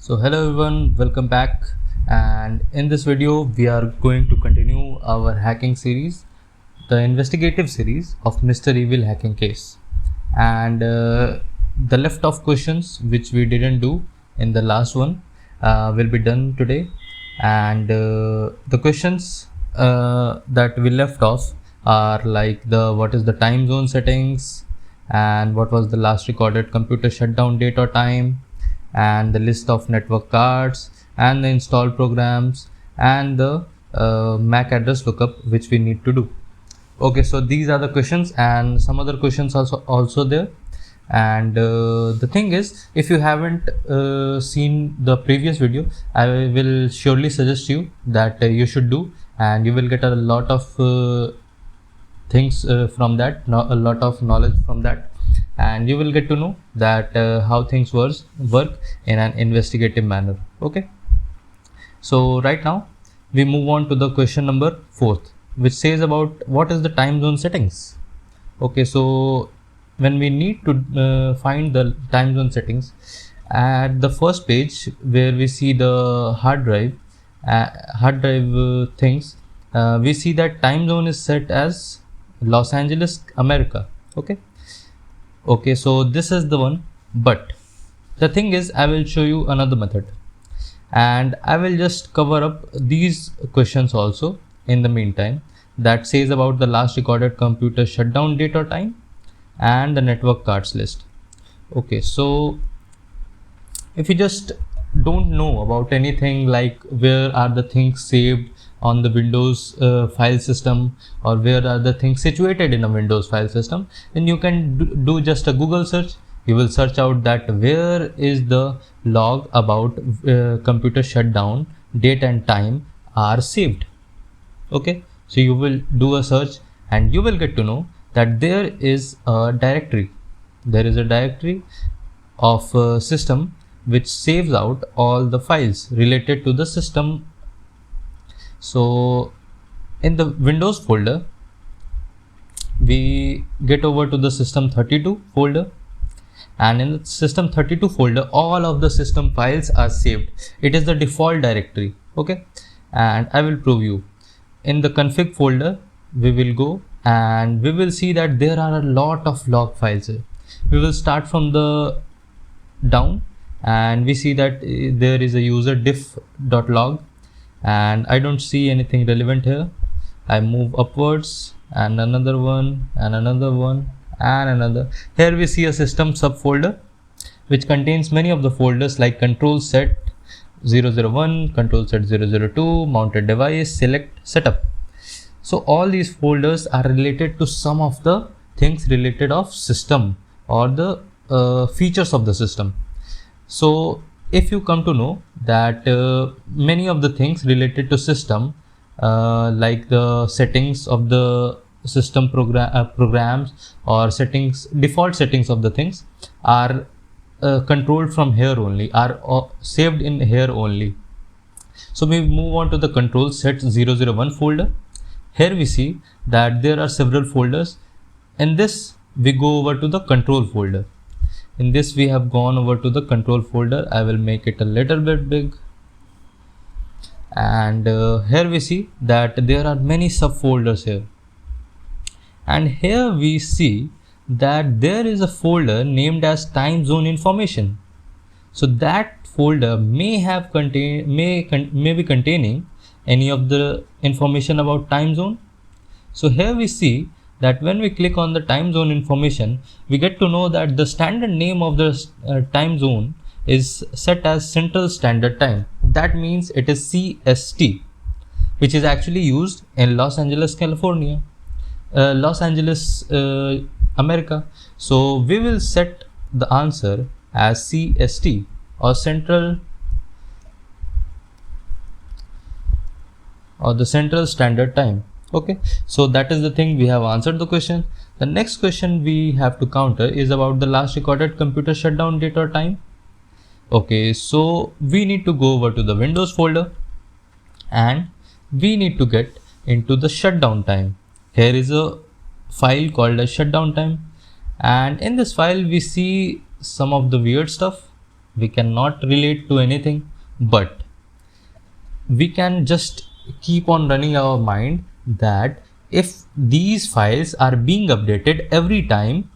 So hello everyone, welcome back, and in this video we are going to continue our hacking series, the investigative series of Mr. Evil hacking case. And the left of questions which we didn't do in the last one will be done today, and the questions that we left off are like what is the time zone settings, and what was the last recorded computer shutdown date or time, and the list of network cards and the installed programs and the MAC address lookup which we need to do. Okay, so these are the questions and some other questions also there. And the thing is, if you haven't seen the previous video, I will surely suggest you that you should do, and you will get a lot of things from that, a lot of knowledge from that, and you will get to know that how things work in an investigative manner. Okay, so right now we move on to the question number 4, which says about what is the time zone settings. Okay, so when we need to find the time zone settings, at the first page where we see the hard drive things, we see that time zone is set as Los Angeles, America. Okay, so this is the one, but the thing is, I will show you another method, and I will just cover up these questions also in the meantime, that says about the last recorded computer shutdown date or time and the network cards list. Okay, so if you just don't know about anything like where are the things saved on the Windows file system, or where are the things situated in a Windows file system, then you can do just a Google search. You will search out that where is the log about computer shutdown date and time are saved. Okay, so you will do a search and you will get to know that there is a directory. There is a directory of a system which saves out all the files related to the system. So in the Windows folder, we get over to the system32 folder, and in the system32 folder all of the system files are saved. It is the default directory. Okay, and I will prove you. In the config folder we will go and we will see that there are a lot of log files here. We will start from the down, and we see that there is a user diff.log, and I don't see anything relevant here. I move upwards, and another one, and another one, and another. Here we see a system subfolder which contains many of the folders like control set 001, control set 002, mounted device, select, setup. So all these folders are related to some of the things related of system or the features of the system. So if you come to know that many of the things related to system, like the settings of the system programs or settings, default settings of the things are controlled from here only, are saved in here only. So we move on to the control set 001 folder. Here we see that there are several folders. In this we go over to the control folder. In this we have gone over to the control folder. I will make it a little bit big, and here we see that there are many subfolders here, and here we see that there is a folder named as time zone information. So that folder may be containing any of the information about time zone. So here we see that when we click on the time zone information, we get to know that the standard name of the time zone is set as Central Standard Time. That means it is CST, which is actually used in Los Angeles, California, Los Angeles, America. So we will set the answer as CST, or Central, or the Central Standard Time. Okay, so that is the thing. We have answered the question. The next question we have to counter is about the last recorded computer shutdown date or time. Okay, so we need to go over to the Windows folder and we need to get into the shutdown time. Here is a file called as shutdown time, and in this file we see some of the weird stuff. we cannot relate to anything, but we can just keep on running our mind that if these files are being updated every time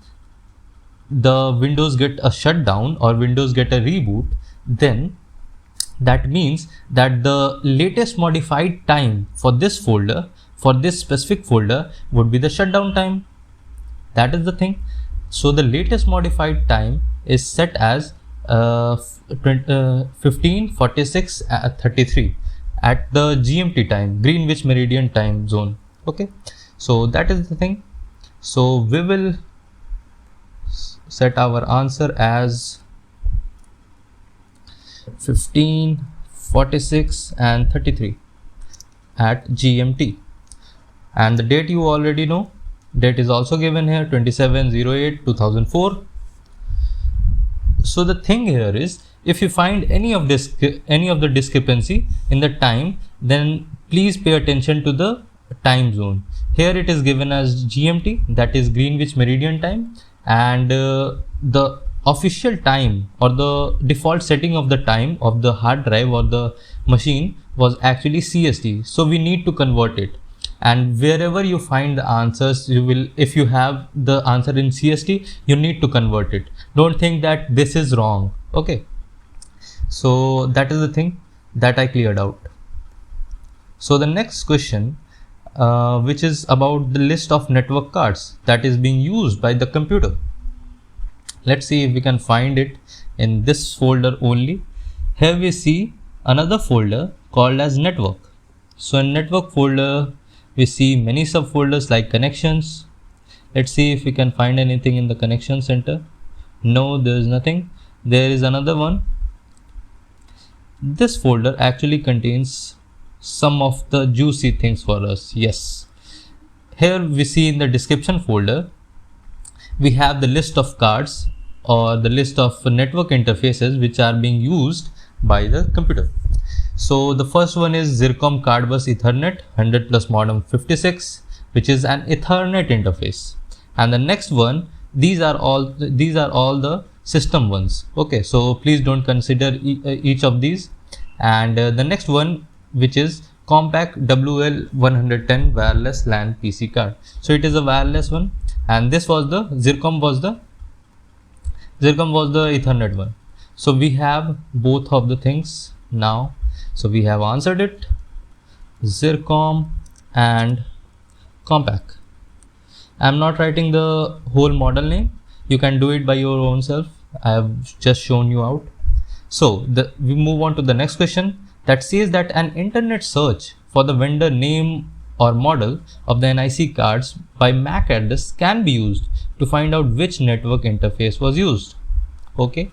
the Windows get a shutdown or Windows get a reboot, then that means that the latest modified time for this folder, for this specific folder, would be the shutdown time. That is the thing. So the latest modified time is set as 15:46:33 at the GMT time, Greenwich Meridian time zone. Okay, so that is the thing. So we will set our answer as 15:46:33 at GMT, and the date you already know. Date is also given here, 27/08/2004. So the thing here is, if you find any of the discrepancy in the time, then please pay attention to the time zone. Here it is given as GMT, that is Greenwich Meridian time, and the official time or the default setting of the time of the hard drive or the machine was actually CST. So we need to convert it. And wherever you find the answers, you will, if you have the answer in CST, you need to convert it. Don't think that this is wrong. Okay, so that is the thing that I cleared out. So the next question, which is about the list of network cards that is being used by the computer. Let's see if we can find it in this folder only. Here we see another folder called as network. So in network folder, we see many subfolders like connections. Let's see if we can find anything in the connection center. No, there is nothing. There is another one. This folder actually contains some of the juicy things for us. Yes. Here we see in the description folder, we have the list of cards or the list of network interfaces which are being used by the computer. So the first one is Zircom card bus Ethernet 100 plus modem 56, which is an Ethernet interface. And the next one, these are all the system ones. Okay, so please don't consider each of these. And the next one, which is Compact WL110 wireless LAN PC card. So it is a wireless one, and this was the Zircom was the Ethernet one. So we have both of the things now. So we have answered it, Zircom and Compact. I'm not writing the whole model name. You can do it by your own self. I have just shown you out. So we move on to the next question that says that an internet search for the vendor name or model of the NIC cards by MAC address can be used to find out which network interface was used. Okay.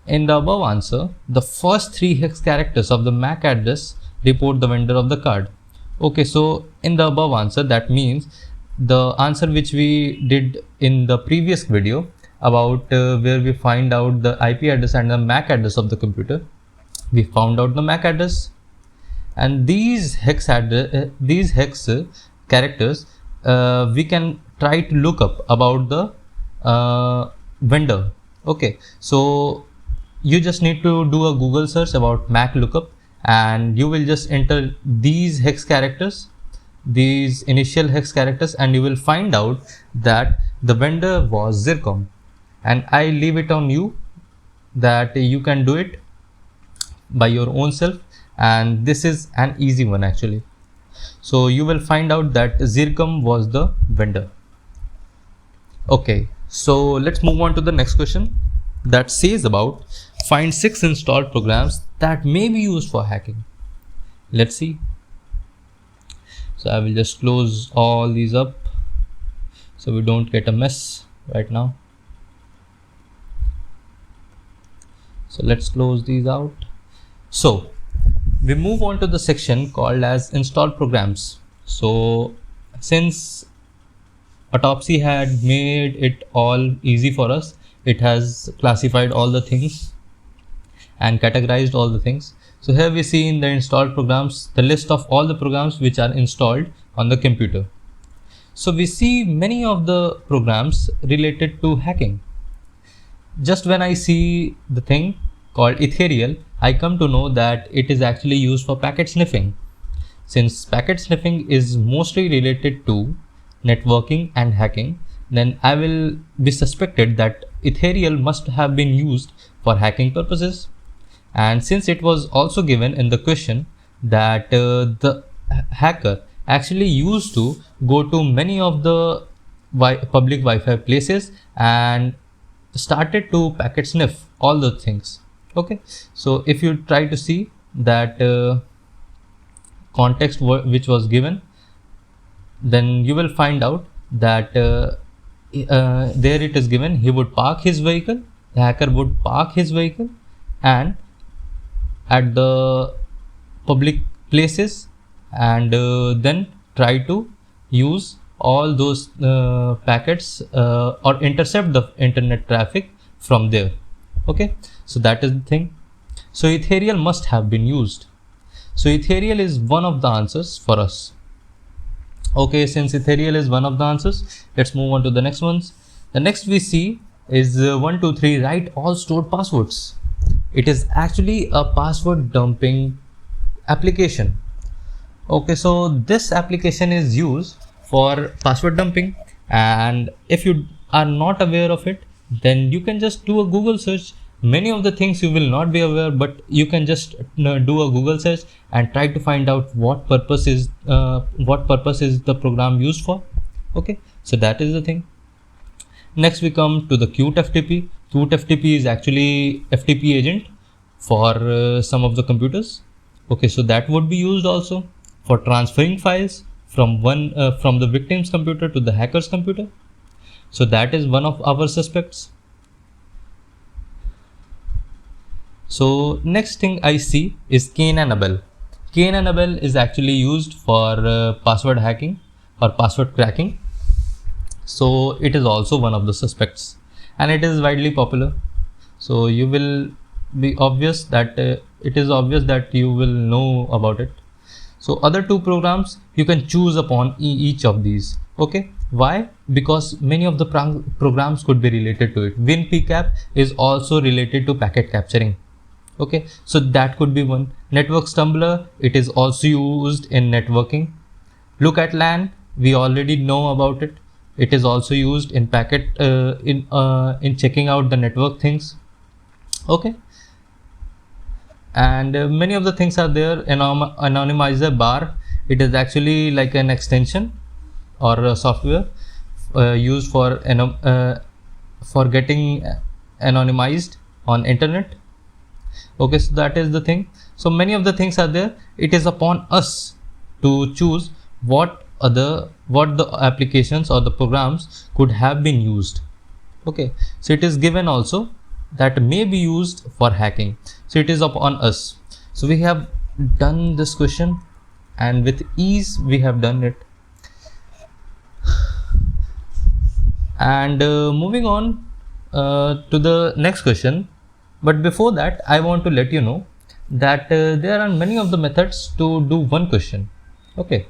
In the above answer, the first 3 hex characters of the MAC address report the vendor of the card. Okay, so in the above answer, that means the answer which we did in the previous video about where we find out the IP address and the MAC address of the computer. We found out the MAC address, and these hex characters we can try to look up about the vendor. Okay, so you just need to do a Google search about MAC lookup, and you will just enter these hex characters, these initial hex characters, and you will find out that the vendor was Zircom. And I leave it on you that you can do it by your own self, and this is an easy one actually. So you will find out that Zircom was the vendor. Okay, so let's move on to the next question that says about find 6 installed programs that may be used for hacking. Let's see. So I will just close all these up so we don't get a mess right now. So let's close these out. So we move on to the section called as installed programs. So since Autopsy had made it all easy for us, it has classified all the things and categorized all the things. So here we see in the installed programs the list of all the programs which are installed on the computer. So we see many of the programs related to hacking. just when I see the thing called ethereal, I come to know that it is actually used for packet sniffing. Since packet sniffing is mostly related to networking and hacking, then I will be suspected that ethereal must have been used for hacking purposes. And since it was also given in the question that the hacker actually used to go to many of the public Wi-Fi places and started to packet sniff all the things. Okay, so if you try to see that context which was given, then you will find out that there it is given, he would park his vehicle, the hacker would park his vehicle and at the public places and then try to use all those packets or intercept the internet traffic from there. Okay, so that is the thing. So ethereal must have been used. So ethereal is one of the answers for us. Okay, since ethereal is one of the answers, let's move on to the next ones. The next we see is 1, 2, 3, write all stored passwords. It is actually a password dumping application. Okay, so this application is used for password dumping, and if you are not aware of it, then you can just do a Google search. Many of the things you will not be aware, but you can just do a Google search and try to find out what purpose is the program used for. Okay, so that is the thing. Next we come to the Qt FTP. Qt FTP is actually FTP agent for some of the computers. Okay, so that would be used also for transferring files from the victim's computer to the hacker's computer. So that is one of our suspects. So next thing I see is Cain and Abel. Cain and Abel is actually used for password hacking or password cracking. So it is also one of the suspects, and it is widely popular. So you will be obvious that it is obvious that you will know about it. So other two programs you can choose upon each of these. Okay, why? Because many of the programs could be related to it. WinPCAP is also related to packet capturing. Okay, so that could be one. Network Stumbler, it is also used in networking. Look at LAN, we already know about it. It is also used in packet in checking out the network things. Okay, and many of the things are there. Anonymizer bar, it is actually like an extension or a software used for getting anonymized on internet. Okay, so that is the thing. So many of the things are there. It is upon us to choose what the applications or the programs could have been used. Okay, so it is given also that may be used for hacking. So it is upon us. So we have done this question, and with ease we have done it. And moving on to the next question. But before that, I want to let you know that there are many of the methods to do one question. Okay,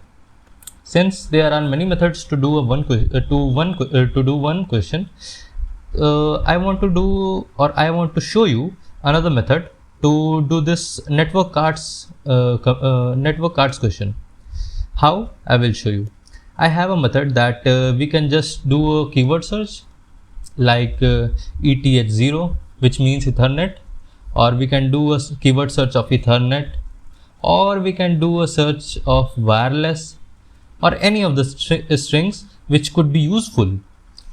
since there are many methods to do one question, I want to show you another method to do this network cards question. How? I will show you. I have a method that we can just do a keyword search like ETH0, which means Ethernet, or we can do a keyword search of Ethernet, or we can do a search of wireless, or any of the strings which could be useful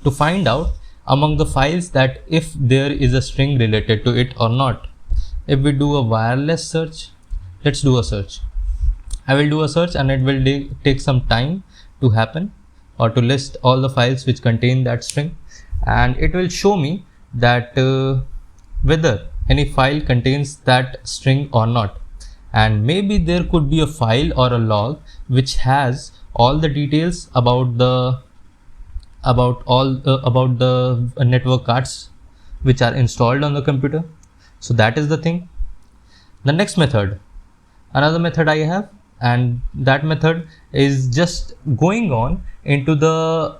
to find out among the files that if there is a string related to it or not. If we do a wireless search, let's do a search. I will do a search and it will take some time to happen, or to list all the files which contain that string, and it will show me that whether any file contains that string or not. And maybe there could be a file or a log which has all the details about the network cards which are installed on the computer. So that is the thing. The next method, another method I have, and that method is just going on into the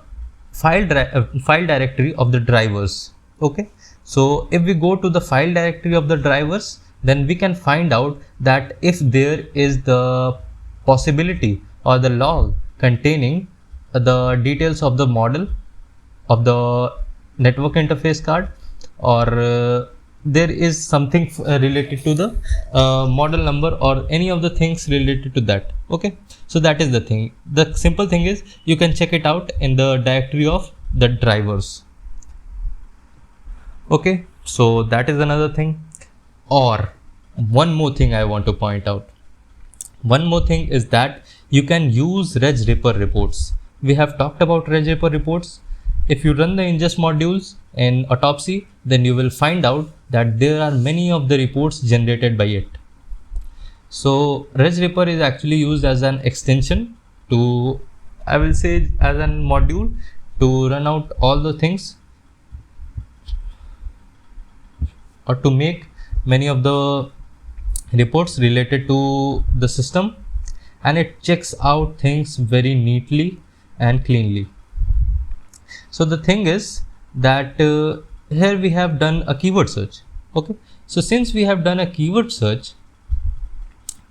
file directory of the drivers. Okay, So if we go to the file directory of the drivers, then we can find out that if there is the possibility or the log containing the details of the model of the network interface card, or there is something related to the model number or any of the things related to that. Okay, so that is the thing. The simple thing is you can check it out in the directory of the drivers. Okay, so that is another thing. Or one more thing I want to point out. One more thing is that you can use regripper reports. We have talked about regripper reports. If you run the ingest modules in Autopsy, then you will find out that there are many of the reports generated by it. So regripper is actually used as an extension to, I will say, as a module to run out all the things or to make many of the reports related to the system, and it checks out things very neatly and cleanly. So the thing is that here we have done a keyword search. Okay, so since we have done a keyword search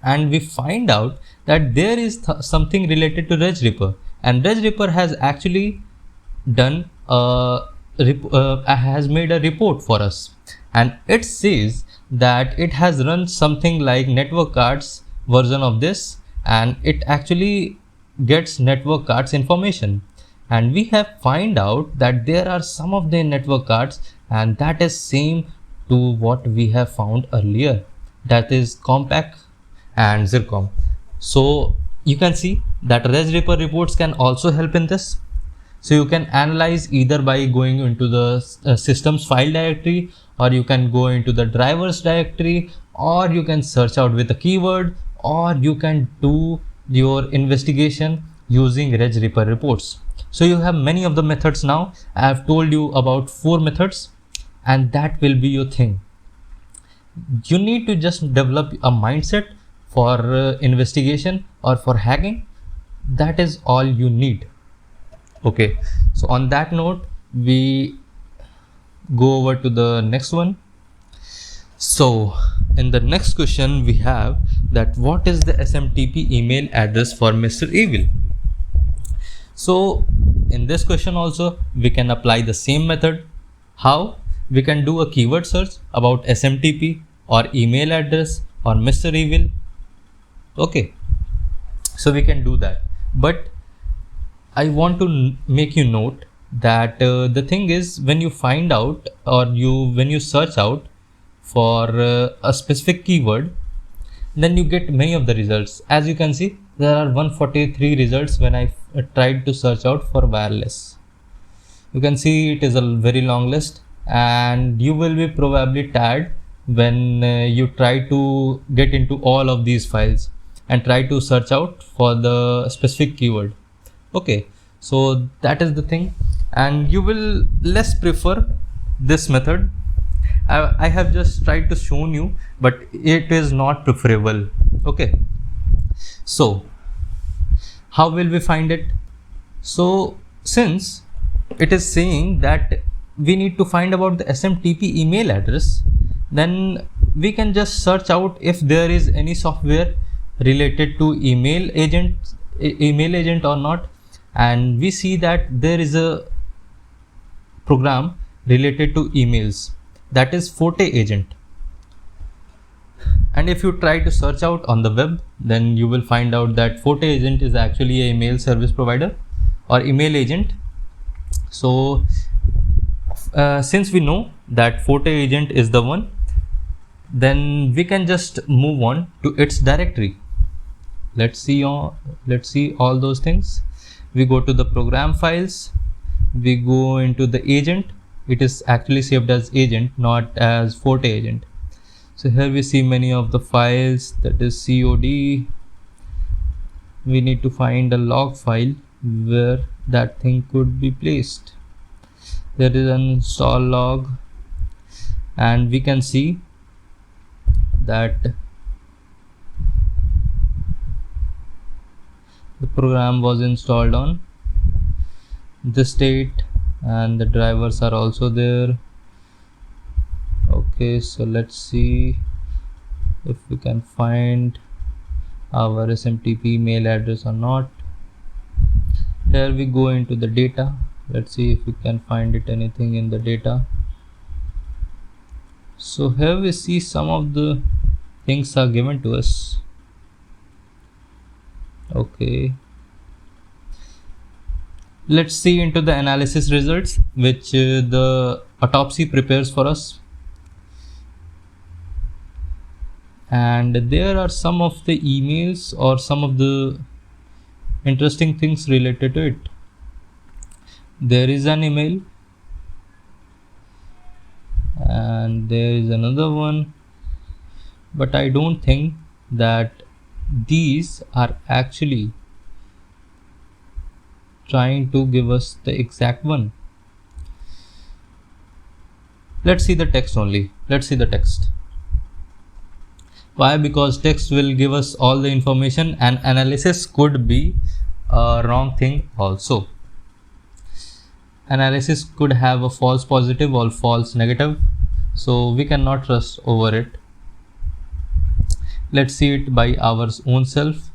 and we find out that there is something related to regripper, and regripper has actually done has made a report for us, and it says that it has run something like network cards version of this, and it actually gets network cards information. And we have find out that there are some of the network cards, and that is same to what we have found earlier, that is Compaq and Zircom. So you can see that regripper reports can also help in this. So you can analyze either by going into the systems file directory, or you can go into the drivers directory, or you can search out with a keyword, or you can do your investigation using regripper reports. So you have many of the methods now. I have told you about 4 methods, and that will be your thing. You need to just develop a mindset for investigation or for hacking. That is all you need. Okay, so on that note, we go over to the next one. So in the next question we have that what is the SMTP email address for Mr. Evil? So in this question also we can apply the same method. How? We can do a keyword search about SMTP or email address or Mr. Evil. Okay, so we can do that, but I want to make you note that the thing is, when you find out or when you search out for a specific keyword, then you get many of the results. As you can see, there are 143 results when I tried to search out for wireless. You can see it is a very long list, and you will be probably tired when you try to get into all of these files and try to search out for the specific keyword. Okay, so that is the thing, and you will less prefer this method. I have just tried to show you, but it is not preferable. Okay, so how will we find it? So since it is saying that we need to find about the SMTP email address, then we can just search out if there is any software related to email agent or not, and we see that there is a program related to emails, that is Forte agent. And if you try to search out on the web, then you will find out that Forte agent is actually a email service provider or email agent. So since we know that Forte agent is the one, then we can just move on to its directory. Let's see all those things. We go to the program files, we go into the agent. It is actually saved as agent, not as Forte agent. So here we see many of the files, that is COD. We need to find a log file where that thing could be placed. There is an install log, and we can see that the program was installed on this date, and the drivers are also there. Okay, so let's see if we can find our SMTP email address or not. Here we go into the data. Let's see if we can find it anything in the data. So here we see some of the things are given to us. Okay, let's see into the analysis results which the Autopsy prepares for us. And there are some of the emails or some of the interesting things related to it. There is an email and there is another one, but I don't think that these are actually trying to give us the exact one. Let's see the text only. Let's see the text. Why? Because text will give us all the information, and analysis could be a wrong thing also. Analysis could have a false positive or false negative, so we cannot trust over it. Let's see it by our own self.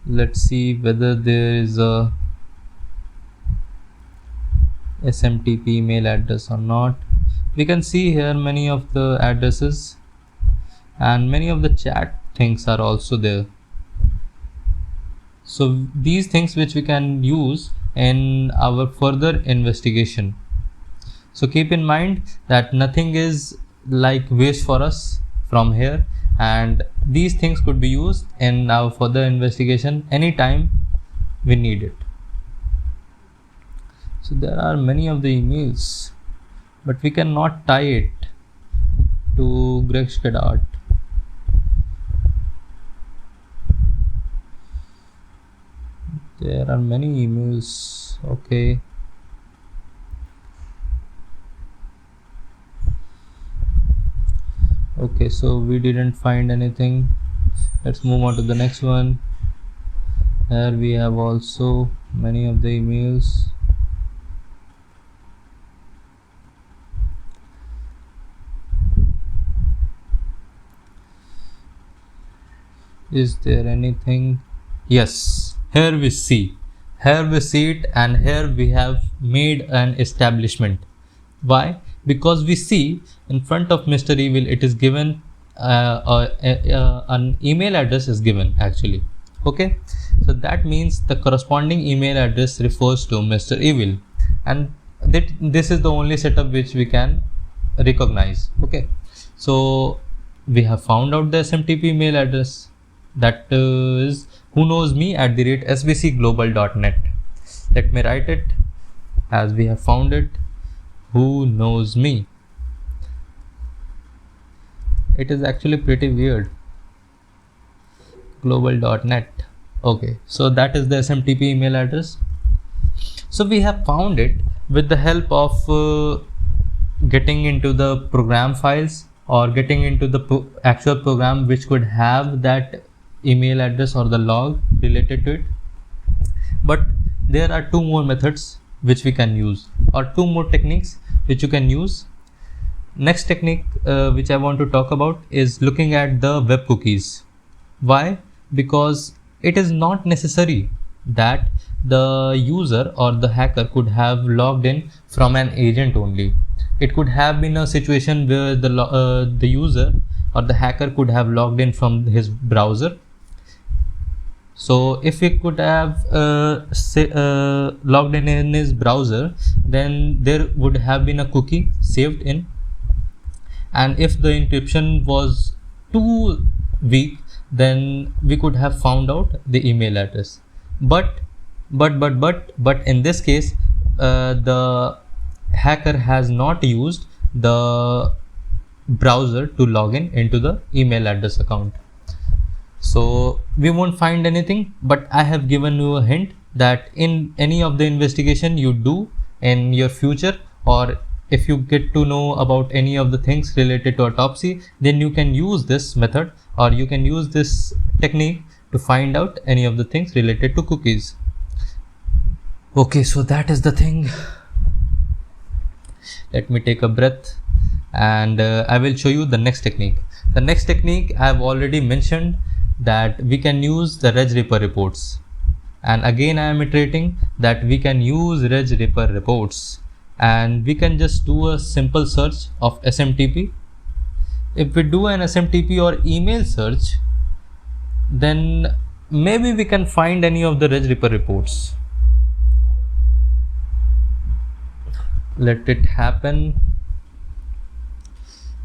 Let's see whether there is a SMTP email address or not. We can see here many of the addresses and many of the chat things are also there. So these things which we can use in our further investigation. So keep in mind that nothing is like waste for us from here, and these things could be used in our further investigation anytime we need it. So there are many of the emails, but we cannot tie it to Greg Shutdown. There are many emails. Okay. Okay, so we didn't find anything. Let's move on to the next one. Here we have also many of the emails. Is there anything? Yes, here we see it, and here we have made an establishment. Why? Because we see in front of Mr. Evil it is given an email address is given actually. Okay, so that means the corresponding email address refers to Mr. Evil, and this is the only setup which we can recognize. Okay, so we have found out the SMTP email address, that is whoknowsme@sbcglobal.net. Let me write it as we have found it. Who knows me? It is actually pretty weird. Global.net. Okay, so that is the SMTP email address. So we have found it with the help of getting into the program files or getting into the actual program which could have that email address or the log related to it. But there are two more methods which we can use, or two more techniques which you can use. Next technique which I want to talk about is looking at the web cookies. Why? Because it is not necessary that the user or the hacker could have logged in from an agent only. It could have been a situation where the user or the hacker could have logged in from his browser. So if he could have logged in his browser, then there would have been a cookie saved in, and if the encryption was too weak, then we could have found out the email address. But in this case, the hacker has not used the browser to log in into the email address account. So we won't find anything, but I have given you a hint that in any of the investigation you do in your future, or if you get to know about any of the things related to autopsy, then you can use this method or you can use this technique to find out any of the things related to cookies. Okay, so that is the thing. Let me take a breath and I will show you the next technique. The next technique I have already mentioned, that we can use the Reg Reaper reports, and again I am iterating that we can use Reg Reaper reports, and we can just do a simple search of SMTP. If we do an SMTP or email search, then maybe we can find any of the Reg Reaper reports. Let it happen.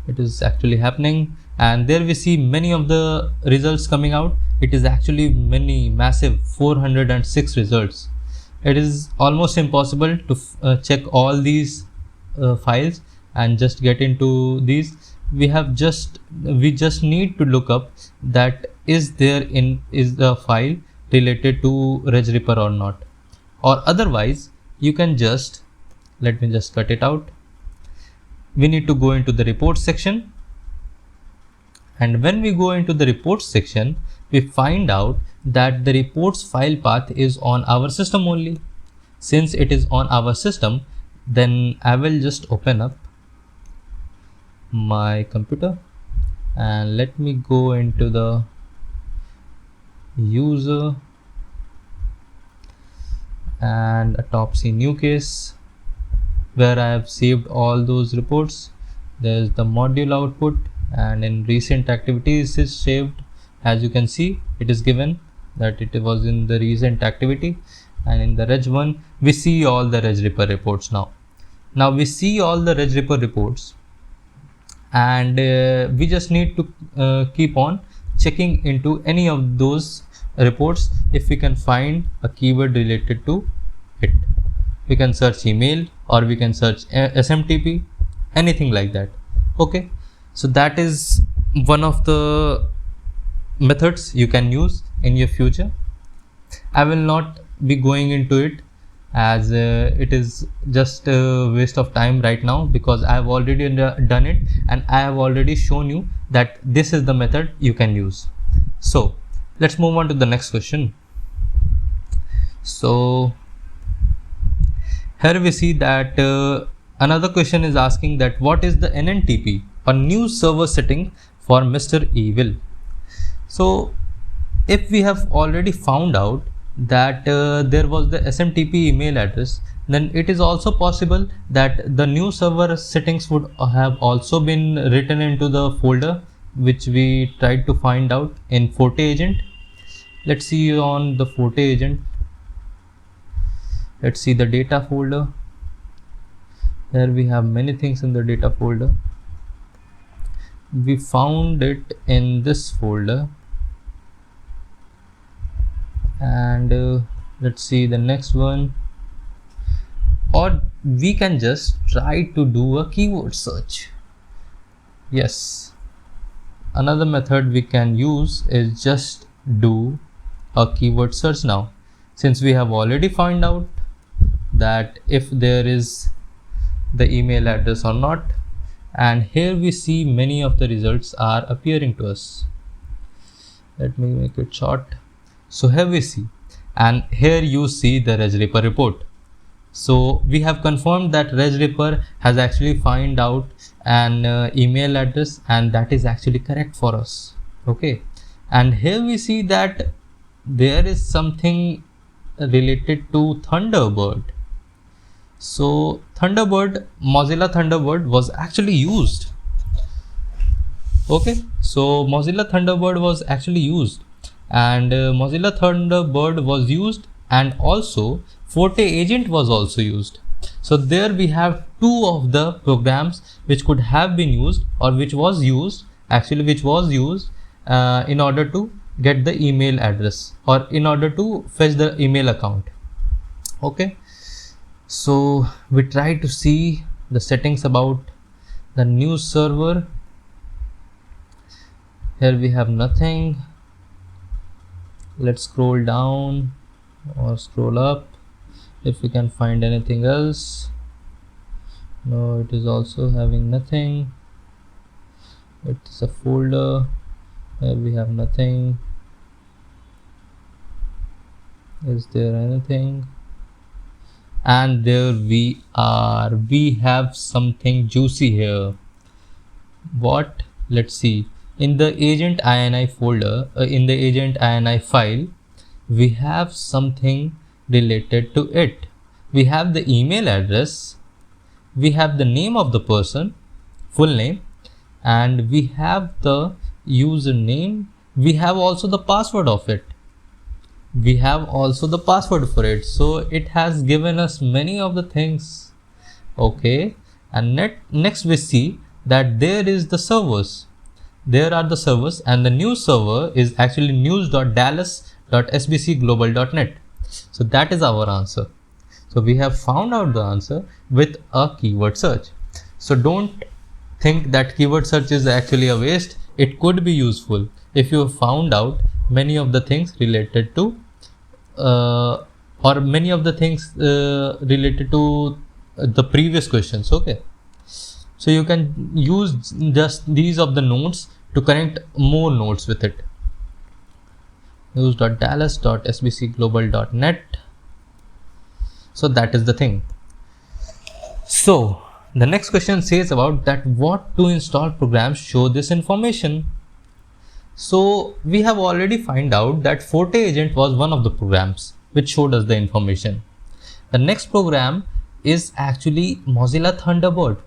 It is actually happening, and there we see many of the results coming out. It is actually massive 406 results. It is almost impossible to check all these files and just get into these. We just need to look up that is the file related to Reg Reaper or not, or otherwise you can just, let me just cut it out. We need to go into the reports section, and when we go into the reports section, we find out that the reports file path is on our system only. Since it is on our system, then I will just open up my computer and let me go into the user and Autopsy new case, where I have saved all those reports. There is the module output, and in recent activities is saved. As you can see, it is given that it was in the recent activity, and in the Reg 1 we see all the Reg Reaper reports. Now we see all the Reg Reaper reports, and we just need to keep on checking into any of those reports if we can find a keyword related to it. We can search email, or we can search SMTP, anything like that. Okay, so that is one of the methods you can use in your future. I will not be going into it, as it is just a waste of time right now, because I have already done it, and I have already shown you that this is the method you can use. So let's move on to the next question. So here we see that another question is asking that what is the NNTP, or new server setting for Mr. Evil. So if we have already found out that there was the SMTP email address, then it is also possible that the new server settings would have also been written into the folder which we tried to find out in Forte agent. Let's see on the Forte agent. Let's see the data folder. Here we have many things in the data folder. We found it in this folder, and let's see the next one. Or we can just try to do a keyword search. Yes, another method we can use is just do a keyword search now, since we have already found out that if there is the email address or not, and here we see many of the results are appearing to us. Let me make it short. So here we see, and here you see the Reg Reaper report. So we have confirmed that Reg Reaper has actually find out an email address, and that is actually correct for us. Okay, and here we see that there is something related to Thunderbird. So Mozilla Thunderbird was actually used. Okay, so Mozilla Thunderbird was actually used, and Mozilla Thunderbird was used, and also Forte agent was also used. So there we have two of the programs which could have been used, or which was used in order to get the email address, or in order to fetch the email account. Okay, so we try to see the settings about the new server. Here we have nothing. Let's scroll down or scroll up if we can find anything else. No, it is also having nothing. It is a folder. Here we have nothing. Is there anything? And there we are. We have something juicy here. what, let's see, in the agent ini folder, in the agent ini file, we have something related to it. We have the email address, we have the name of the person, full name, and we have the username. We have also the password of it. We have also the password for it. So it has given us many of the things. Okay, and next we see that there is the servers. There are the servers, and the news server is actually news.dallas.sbcglobal.net. So that is our answer. So we have found out the answer with a keyword search. So don't think that keyword search is actually a waste. It could be useful if you found out many of the things related to related to the previous questions. Okay, so you can use just these of the nodes to connect more nodes with it. news.dallas.sbcglobal.net. So that is the thing. So the next question says about that what to install programs show this information. So we have already find out that Forte agent was one of the programs which showed us the information. The next program is actually Mozilla Thunderbird.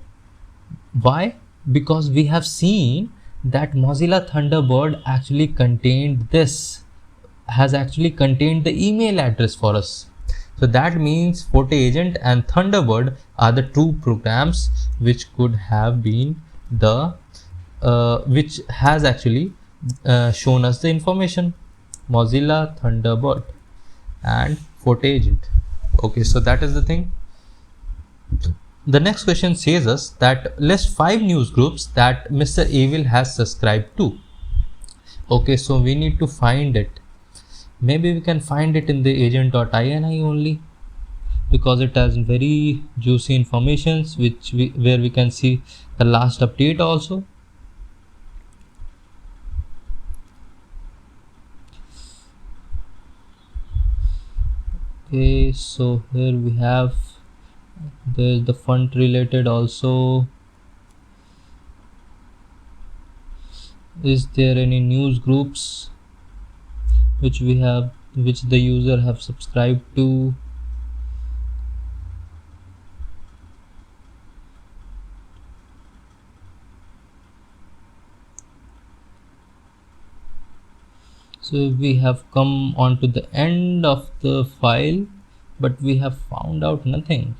Why? Because we have seen that Mozilla Thunderbird actually contained the email address for us. So that means Forte agent and Thunderbird are the two programs which could have been the which has actually shown us the information. Mozilla Thunderbird and Forte agent. Okay, so that is the thing. The next question says us that list 5 news groups that Mr. Evil has subscribed to. Okay, so we need to find it. Maybe we can find it in the agent.ini only, because it has very juicy informations where we can see the last update also. Okay, so here we have, there's the font related also. Is there any news groups which the user have subscribed to? So we have come on to the end of the file, but we have found out nothing.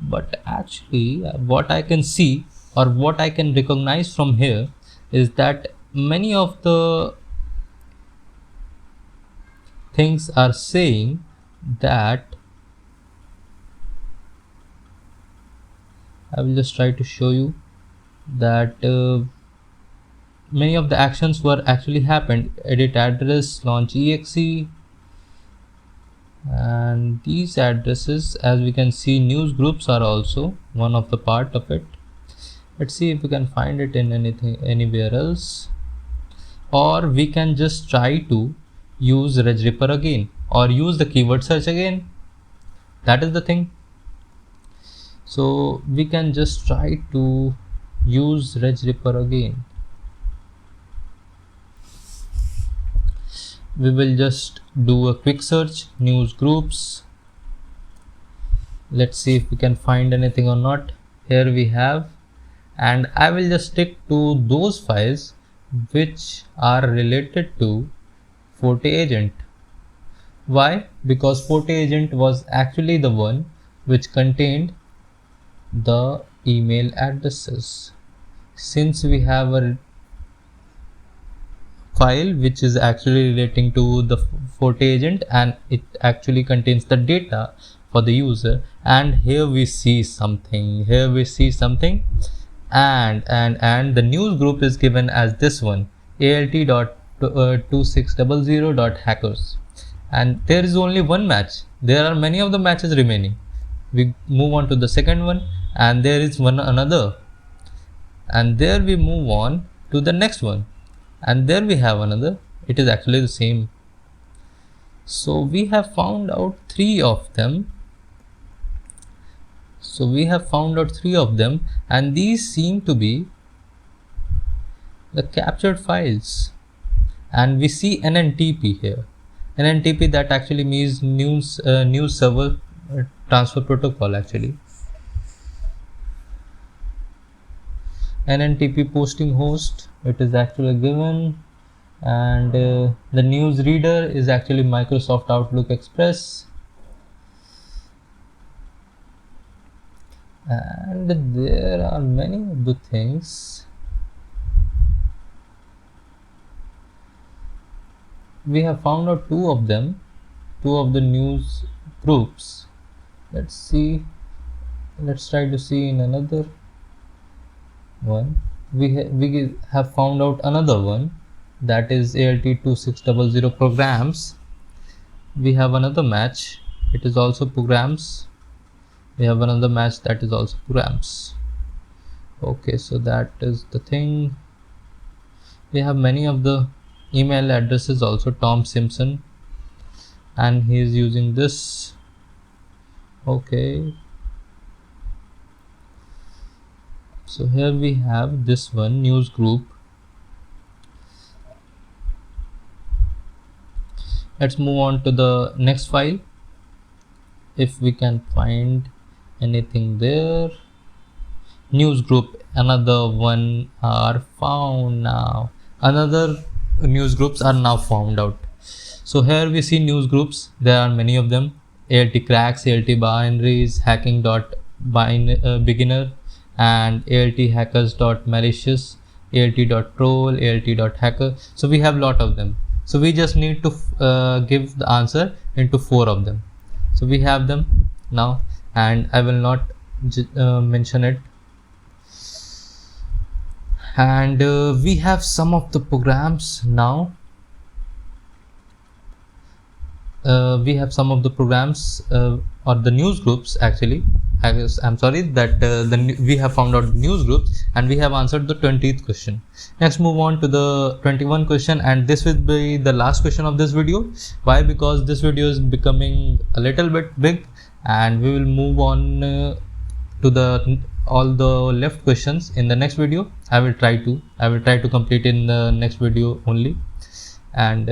But actually what I can see or what I can recognize from here is that many of the things are saying that, I will just try to show you that many of the actions were actually happened. Edit address, launch exe, and these addresses, as we can see, news groups are also one of the part of it. Let's see if we can find it in anywhere else, or we can just try to use RegRipper again or use the keyword search again. That is the thing. So we can just try to use RegRipper again. We will just do a quick search, news groups. Let's see if we can find anything or not. Here we have, and I will just stick to those files which are related to Forte agent. Why? Because Forte agent was actually the one which contained the email addresses. Since we have a file which is actually relating to the Forte agent and it actually contains the data for the user, and here we see something, and the news group is given as this one, alt.2600.hackers, and there is only one match. There are many of the matches remaining. We move on to the second one, and there is another, and there we move on to the next one, and there we have another. It is actually the same. So we have found out 3 of them. So we have found out 3 of them, and these seem to be the captured files. And we see NNTP here. NNTP, that actually means news server transfer protocol actually. NNTP posting host, it is actually given, and the news reader is actually Microsoft Outlook Express, and there are many of the things. We have found out 2 of them, 2 of the news groups. Let's see, let's try to see in another one. We have found out another one, that is ALT2600 programs. We have another match, it is also programs. We have another match that is also programs. Okay, so that is the thing. We have many of the email addresses also, Tom Simpson, and he is using this. Okay, so here we have this one, news group. Let's move on to the next file, if we can find anything there. News group, another one are found now. Another news groups are now found out. So here we see news groups, there are many of them. ALT cracks, ALT binaries, hacking.beginner, and ALT hackers.malicious, ALT.troll, ALT.hacker. So we have lot of them. So we just need to give the answer into 4 of them. So we have them now, and I will not mention it. And we have some of the programs now. We have some of the programs or the news groups actually. I'm sorry that we have found out news groups, and we have answered the 20th question. Next, move on to the 21st question, and this will be the last question of this video. Why? Because this video is becoming a little bit big, and we will move on to the all the left questions in the next video. I will try to complete in the next video only. And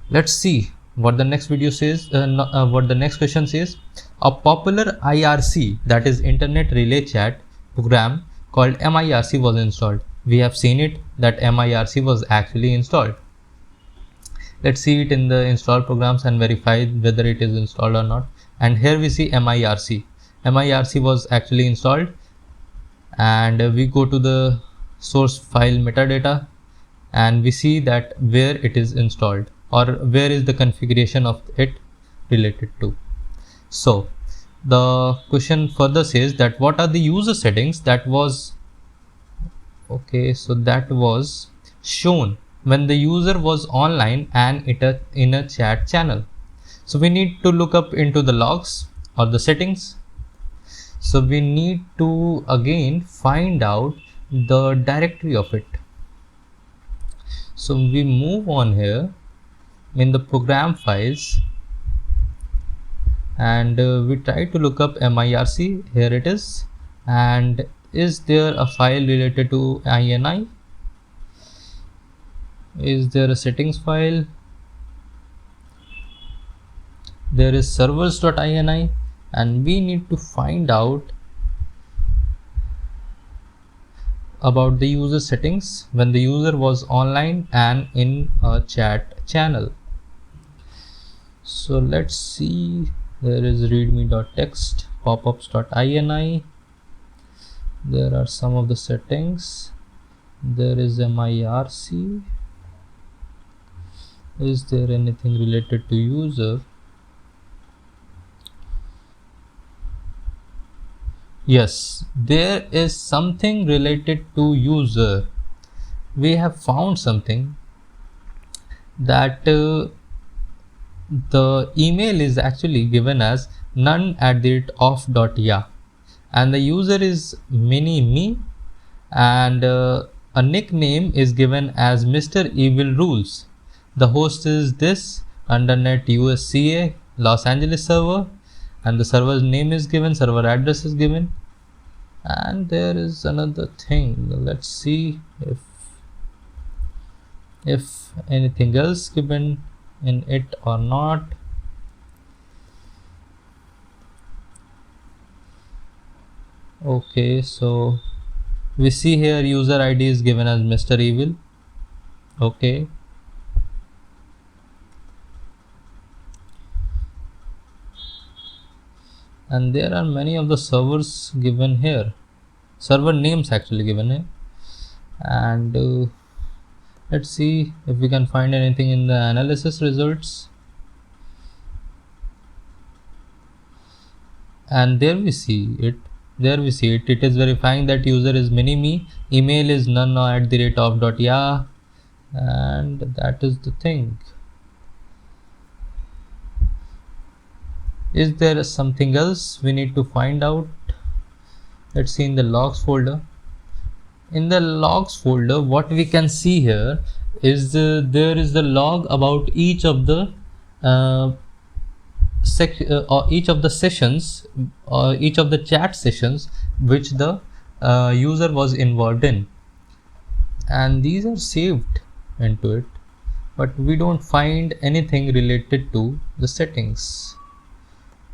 let's see what the next video says, what the next question says. A popular IRC, that is Internet Relay Chat program called MIRC was installed. We have seen it that MIRC was actually installed. Let's see it in the install programs and verify whether it is installed or not. And here we see MIRC. MIRC was actually installed, and we go to the source file metadata, and we see that where it is installed or where is the configuration of it related to. So the question further says that what are the user settings that was that was shown when the user was online and in a chat channel. So we need to look up into the logs or the settings. So we need to again find out the directory of it. So we move on here in the program files, and we try to look up MIRC. Here it is. And is there a file related to INI? Is there a settings file? There is servers.ini, and we need to find out about the user settings when the user was online and in a chat channel. So let's see, there is readme.txt, popups.ini, there are some of the settings, there is MIRC. Is there anything related to user? Yes, there is something related to user. We have found something that the email is actually given as none@off.ya, and the user is mini-me, and a nickname is given as Mr. Evil Rules. The host is this undernet USCA Los Angeles server, and the server name is given, server address is given, and there is another thing. Let's see if anything else given in it or not. Okay, so we see here user ID is given as Mr. Evil. Okay, and there are many of the servers given here, server names actually given here, and let's see if we can find anything in the analysis results. And there we see it. It is verifying that user is mini-me, email is none@of.ya, and that is the thing. Is there something else we need to find out? Let's see in the logs folder. In the logs folder, what we can see here is there is the log about each of the each of the sessions, each of the chat sessions which the user was involved in, and these are saved into it, but we don't find anything related to the settings.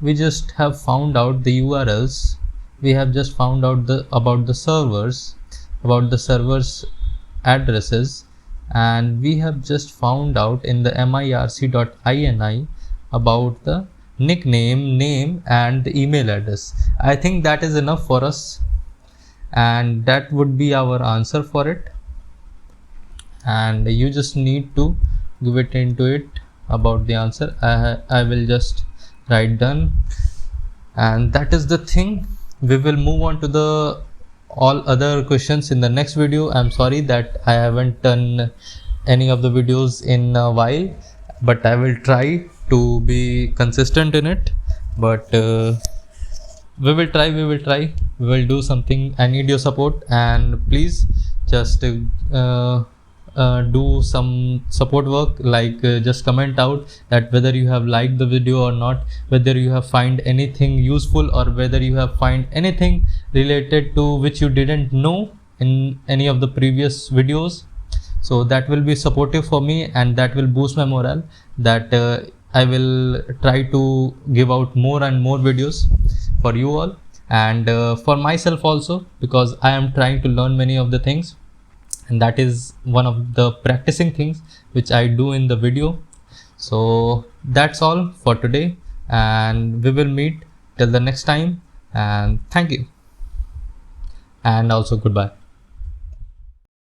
We just have found out the URLs, we have just found out about the servers addresses, and we have just found out in the mirc.ini about the nickname, name, and the email address. I think that is enough for us, and that would be our answer for it, and you just need to give it into it about the answer. I will just write done, and that is the thing. We will move on to the all other questions in the next video. I'm sorry that I haven't done any of the videos in a while, but I will try to be consistent in it. But we will try. We will do something. I need your support, and please just do some support work, like just comment out that whether you have liked the video or not, whether you have find anything useful, or whether you have find anything related to which you didn't know in any of the previous videos. So that will be supportive for me, and that will boost my morale, that I will try to give out more and more videos for you all, and for myself also, because I am trying to learn many of the things, and that is one of the practicing things which I do in the video. So that's all for today, and we will meet till the next time, and thank you, and also goodbye.